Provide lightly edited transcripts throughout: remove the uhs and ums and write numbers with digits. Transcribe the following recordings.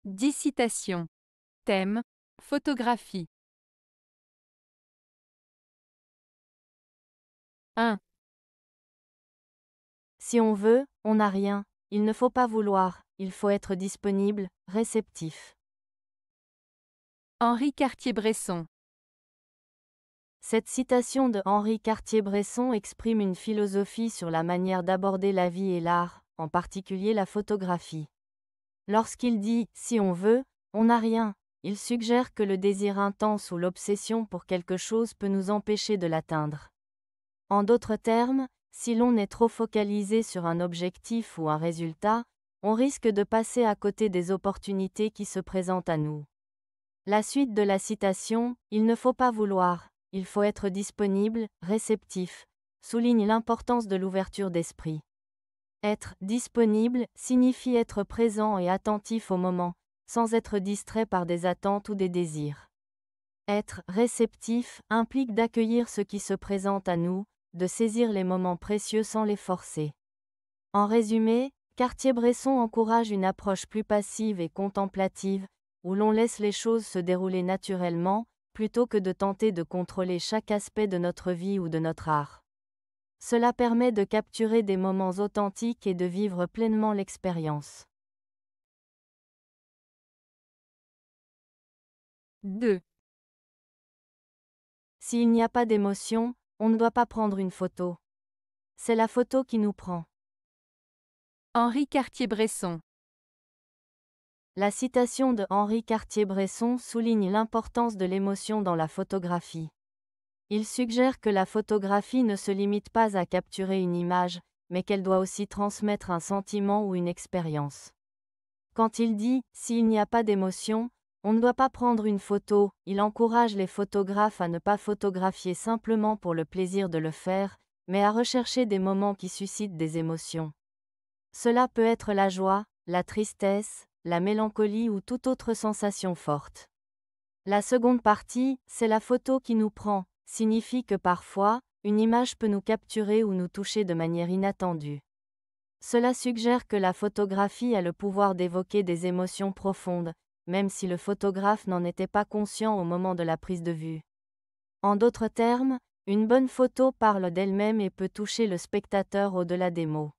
10 citations. Thème, photographie. 1. Si on veut, on n'a rien. Il ne faut pas vouloir, il faut être disponible, réceptif. Henri Cartier-Bresson. Cette citation de Henri Cartier-Bresson exprime une philosophie sur la manière d'aborder la vie et l'art, en particulier la photographie. Lorsqu'il dit « si on veut, on n'a rien », il suggère que le désir intense ou l'obsession pour quelque chose peut nous empêcher de l'atteindre. En d'autres termes, si l'on est trop focalisé sur un objectif ou un résultat, on risque de passer à côté des opportunités qui se présentent à nous. La suite de la citation, « Il ne faut pas vouloir, il faut être disponible, réceptif », souligne l'importance de l'ouverture d'esprit. Être disponible signifie être présent et attentif au moment, sans être distrait par des attentes ou des désirs. Être réceptif implique d'accueillir ce qui se présente à nous, de saisir les moments précieux sans les forcer. En résumé, Cartier-Bresson encourage une approche plus passive et contemplative, où l'on laisse les choses se dérouler naturellement, plutôt que de tenter de contrôler chaque aspect de notre vie ou de notre art. Cela permet de capturer des moments authentiques et de vivre pleinement l'expérience. 2. S'il n'y a pas d'émotion, on ne doit pas prendre une photo. C'est la photo qui nous prend. Henri Cartier-Bresson. La citation de Henri Cartier-Bresson souligne l'importance de l'émotion dans la photographie. Il suggère que la photographie ne se limite pas à capturer une image, mais qu'elle doit aussi transmettre un sentiment ou une expérience. Quand il dit « s'il n'y a pas d'émotion, on ne doit pas prendre une photo », il encourage les photographes à ne pas photographier simplement pour le plaisir de le faire, mais à rechercher des moments qui suscitent des émotions. Cela peut être la joie, la tristesse, la mélancolie ou toute autre sensation forte. La seconde partie, c'est la photo qui nous prend, signifie que parfois, une image peut nous capturer ou nous toucher de manière inattendue. Cela suggère que la photographie a le pouvoir d'évoquer des émotions profondes, même si le photographe n'en était pas conscient au moment de la prise de vue. En d'autres termes, une bonne photo parle d'elle-même et peut toucher le spectateur au-delà des mots.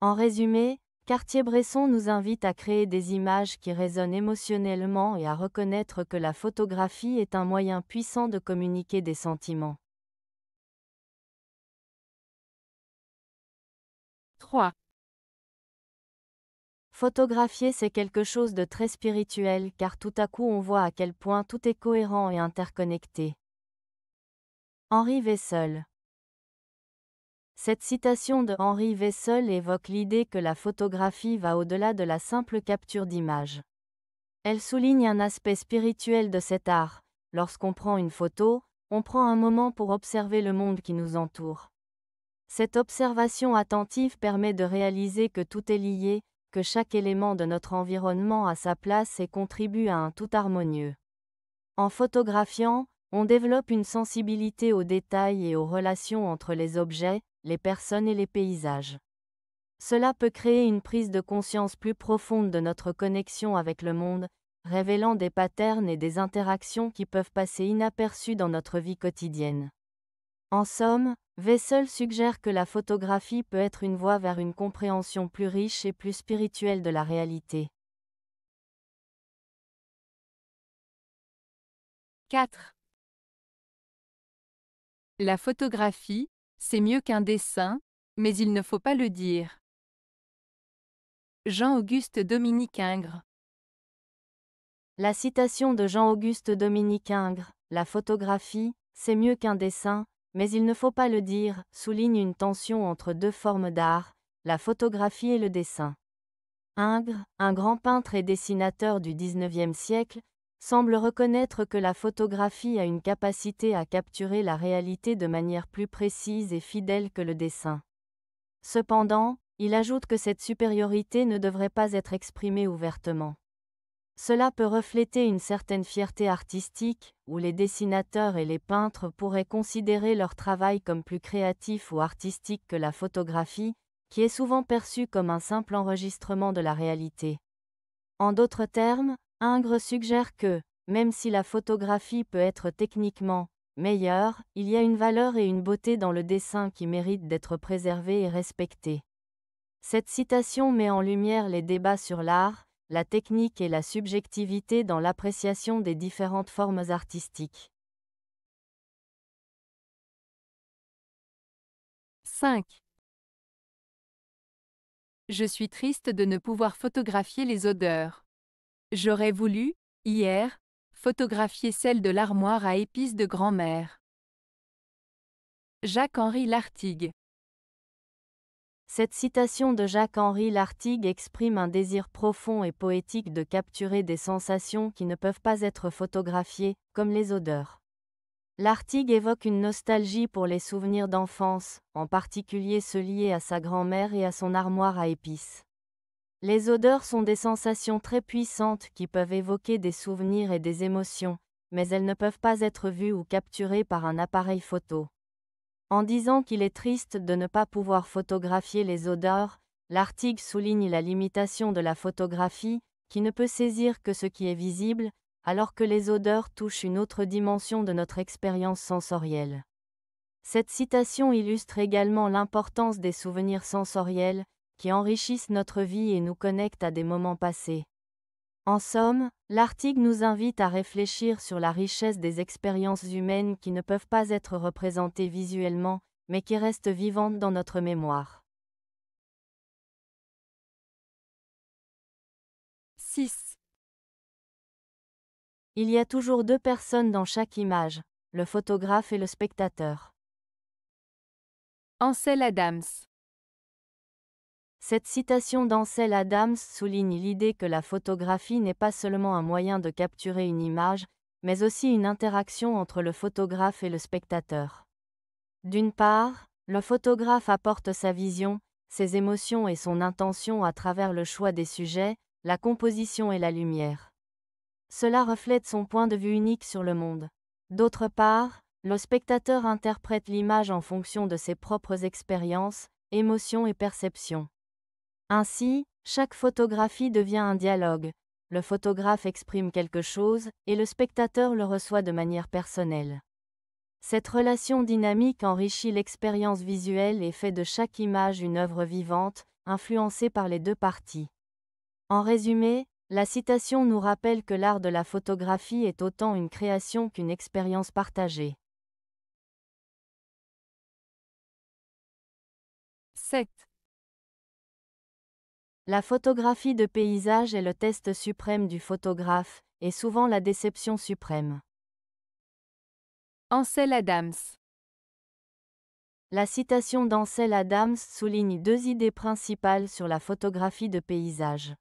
En résumé, Cartier-Bresson nous invite à créer des images qui résonnent émotionnellement et à reconnaître que la photographie est un moyen puissant de communiquer des sentiments. 3. Photographier, c'est quelque chose de très spirituel car tout à coup on voit à quel point tout est cohérent et interconnecté. Henri Wessel. Cette citation de Henri Wessel évoque l'idée que la photographie va au-delà de la simple capture d'images. Elle souligne un aspect spirituel de cet art. Lorsqu'on prend une photo, on prend un moment pour observer le monde qui nous entoure. Cette observation attentive permet de réaliser que tout est lié, que chaque élément de notre environnement a sa place et contribue à un tout harmonieux. En photographiant, on développe une sensibilité aux détails et aux relations entre les objets, les personnes et les paysages. Cela peut créer une prise de conscience plus profonde de notre connexion avec le monde, révélant des patterns et des interactions qui peuvent passer inaperçus dans notre vie quotidienne. En somme, Wessel suggère que la photographie peut être une voie vers une compréhension plus riche et plus spirituelle de la réalité. 4. La photographie, c'est mieux qu'un dessin, mais il ne faut pas le dire. Jean-Auguste Dominique Ingres. La citation de Jean-Auguste Dominique Ingres, « La photographie, c'est mieux qu'un dessin, mais il ne faut pas le dire », souligne une tension entre deux formes d'art, la photographie et le dessin. Ingres, un grand peintre et dessinateur du XIXe siècle, semble reconnaître que la photographie a une capacité à capturer la réalité de manière plus précise et fidèle que le dessin. Cependant, il ajoute que cette supériorité ne devrait pas être exprimée ouvertement. Cela peut refléter une certaine fierté artistique, où les dessinateurs et les peintres pourraient considérer leur travail comme plus créatif ou artistique que la photographie, qui est souvent perçue comme un simple enregistrement de la réalité. En d'autres termes, Ingres suggère que, même si la photographie peut être techniquement meilleure, il y a une valeur et une beauté dans le dessin qui méritent d'être préservées et respectées. Cette citation met en lumière les débats sur l'art, la technique et la subjectivité dans l'appréciation des différentes formes artistiques. 5. Je suis triste de ne pouvoir photographier les odeurs. J'aurais voulu, hier, photographier celle de l'armoire à épices de grand-mère. Jacques-Henri Lartigue. Cette citation de Jacques-Henri Lartigue exprime un désir profond et poétique de capturer des sensations qui ne peuvent pas être photographiées, comme les odeurs. Lartigue évoque une nostalgie pour les souvenirs d'enfance, en particulier ceux liés à sa grand-mère et à son armoire à épices. Les odeurs sont des sensations très puissantes qui peuvent évoquer des souvenirs et des émotions, mais elles ne peuvent pas être vues ou capturées par un appareil photo. En disant qu'il est triste de ne pas pouvoir photographier les odeurs, Lartigue souligne la limitation de la photographie, qui ne peut saisir que ce qui est visible, alors que les odeurs touchent une autre dimension de notre expérience sensorielle. Cette citation illustre également l'importance des souvenirs sensoriels, qui enrichissent notre vie et nous connectent à des moments passés. En somme, Lartigue nous invite à réfléchir sur la richesse des expériences humaines qui ne peuvent pas être représentées visuellement, mais qui restent vivantes dans notre mémoire. 6. Il y a toujours deux personnes dans chaque image, le photographe et le spectateur. Ansel Adams. Cette citation d'Ansel Adams souligne l'idée que la photographie n'est pas seulement un moyen de capturer une image, mais aussi une interaction entre le photographe et le spectateur. D'une part, le photographe apporte sa vision, ses émotions et son intention à travers le choix des sujets, la composition et la lumière. Cela reflète son point de vue unique sur le monde. D'autre part, le spectateur interprète l'image en fonction de ses propres expériences, émotions et perceptions. Ainsi, chaque photographie devient un dialogue. Le photographe exprime quelque chose, et le spectateur le reçoit de manière personnelle. Cette relation dynamique enrichit l'expérience visuelle et fait de chaque image une œuvre vivante, influencée par les deux parties. En résumé, la citation nous rappelle que l'art de la photographie est autant une création qu'une expérience partagée. 7. La photographie de paysage est le test suprême du photographe, et souvent la déception suprême. Ansel Adams. La citation d'Ansel Adams souligne deux idées principales sur la photographie de paysage.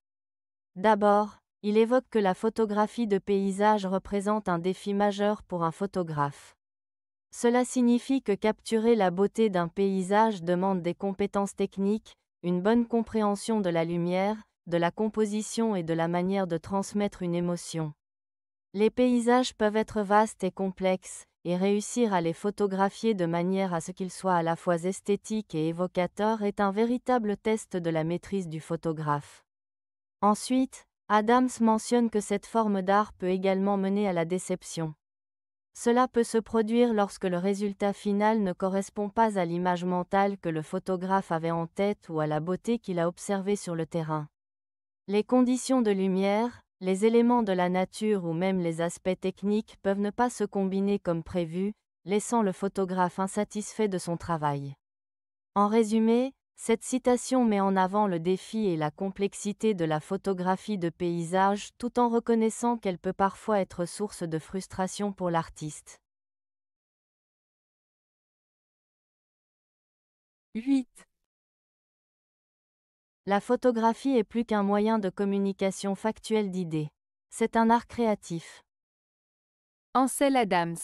D'abord, il évoque que la photographie de paysage représente un défi majeur pour un photographe. Cela signifie que capturer la beauté d'un paysage demande des compétences techniques, une bonne compréhension de la lumière, de la composition et de la manière de transmettre une émotion. Les paysages peuvent être vastes et complexes, et réussir à les photographier de manière à ce qu'ils soient à la fois esthétiques et évocateurs est un véritable test de la maîtrise du photographe. Ensuite, Adams mentionne que cette forme d'art peut également mener à la déception. Cela peut se produire lorsque le résultat final ne correspond pas à l'image mentale que le photographe avait en tête ou à la beauté qu'il a observée sur le terrain. Les conditions de lumière, les éléments de la nature ou même les aspects techniques peuvent ne pas se combiner comme prévu, laissant le photographe insatisfait de son travail. En résumé, cette citation met en avant le défi et la complexité de la photographie de paysage tout en reconnaissant qu'elle peut parfois être source de frustration pour l'artiste. 8. La photographie est plus qu'un moyen de communication factuelle d'idées. C'est un art créatif. Ansel Adams.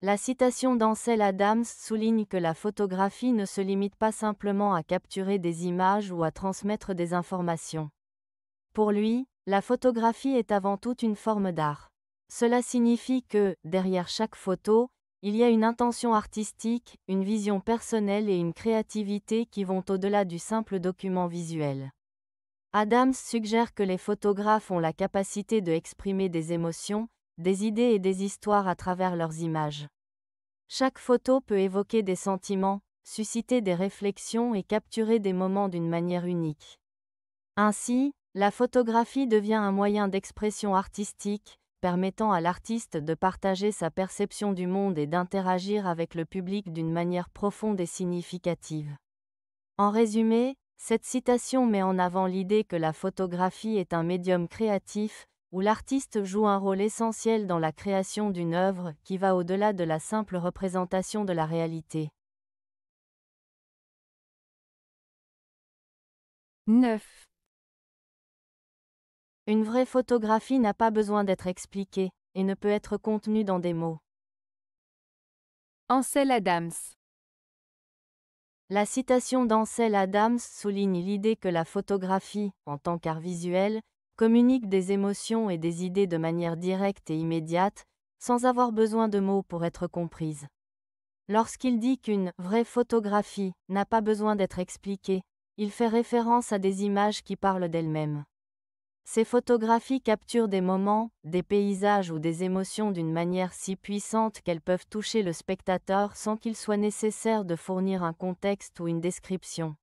La citation d'Ansel Adams souligne que la photographie ne se limite pas simplement à capturer des images ou à transmettre des informations. Pour lui, la photographie est avant tout une forme d'art. Cela signifie que, derrière chaque photo, il y a une intention artistique, une vision personnelle et une créativité qui vont au-delà du simple document visuel. Adams suggère que les photographes ont la capacité de exprimer des émotions, des idées et des histoires à travers leurs images. Chaque photo peut évoquer des sentiments, susciter des réflexions et capturer des moments d'une manière unique. Ainsi, la photographie devient un moyen d'expression artistique, permettant à l'artiste de partager sa perception du monde et d'interagir avec le public d'une manière profonde et significative. En résumé, cette citation met en avant l'idée que la photographie est un médium créatif, où l'artiste joue un rôle essentiel dans la création d'une œuvre qui va au-delà de la simple représentation de la réalité. 9. Une vraie photographie n'a pas besoin d'être expliquée, et ne peut être contenue dans des mots. Ansel Adams. La citation d'Ansel Adams souligne l'idée que la photographie, en tant qu'art visuel, communique des émotions et des idées de manière directe et immédiate, sans avoir besoin de mots pour être comprise. Lorsqu'il dit qu'une vraie photographie n'a pas besoin d'être expliquée, il fait référence à des images qui parlent d'elles-mêmes. Ces photographies capturent des moments, des paysages ou des émotions d'une manière si puissante qu'elles peuvent toucher le spectateur sans qu'il soit nécessaire de fournir un contexte ou une description.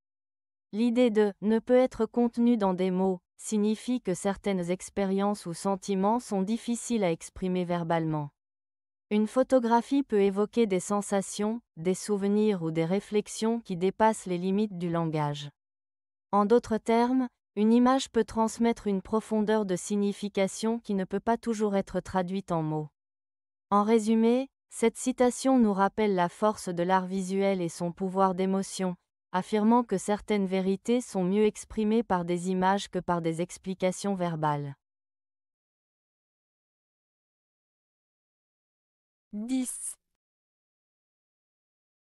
L'idée de « ne peut être contenue dans des mots » signifie que certaines expériences ou sentiments sont difficiles à exprimer verbalement. Une photographie peut évoquer des sensations, des souvenirs ou des réflexions qui dépassent les limites du langage. En d'autres termes, une image peut transmettre une profondeur de signification qui ne peut pas toujours être traduite en mots. En résumé, cette citation nous rappelle la force de l'art visuel et son pouvoir d'émotion, affirmant que certaines vérités sont mieux exprimées par des images que par des explications verbales. 10.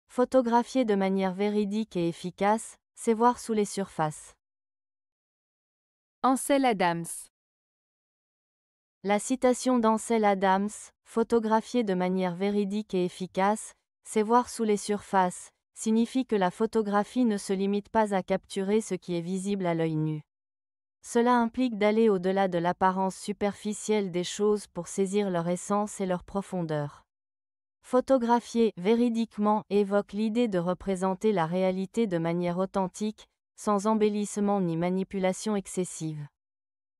Photographier de manière véridique et efficace, c'est voir sous les surfaces. Ansel Adams. La citation d'Ansel Adams, photographier de manière véridique et efficace, c'est voir sous les surfaces, signifie que la photographie ne se limite pas à capturer ce qui est visible à l'œil nu. Cela implique d'aller au-delà de l'apparence superficielle des choses pour saisir leur essence et leur profondeur. Photographier véridiquement évoque l'idée de représenter la réalité de manière authentique, sans embellissement ni manipulation excessive.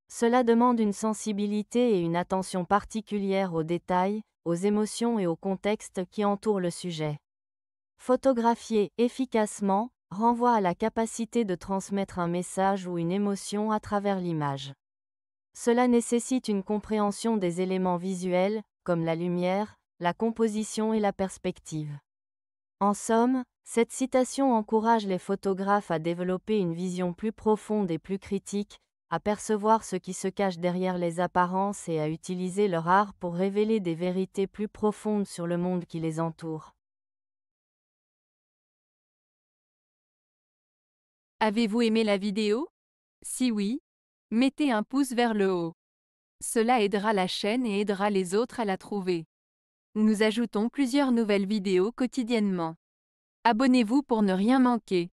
Cela demande une sensibilité et une attention particulière aux détails, aux émotions et au contexte qui entourent le sujet. Photographier efficacement renvoie à la capacité de transmettre un message ou une émotion à travers l'image. Cela nécessite une compréhension des éléments visuels, comme la lumière, la composition et la perspective. En somme, cette citation encourage les photographes à développer une vision plus profonde et plus critique, à percevoir ce qui se cache derrière les apparences et à utiliser leur art pour révéler des vérités plus profondes sur le monde qui les entoure. Avez-vous aimé la vidéo? Si oui, mettez un pouce vers le haut. Cela aidera la chaîne et aidera les autres à la trouver. Nous ajoutons plusieurs nouvelles vidéos quotidiennement. Abonnez-vous pour ne rien manquer.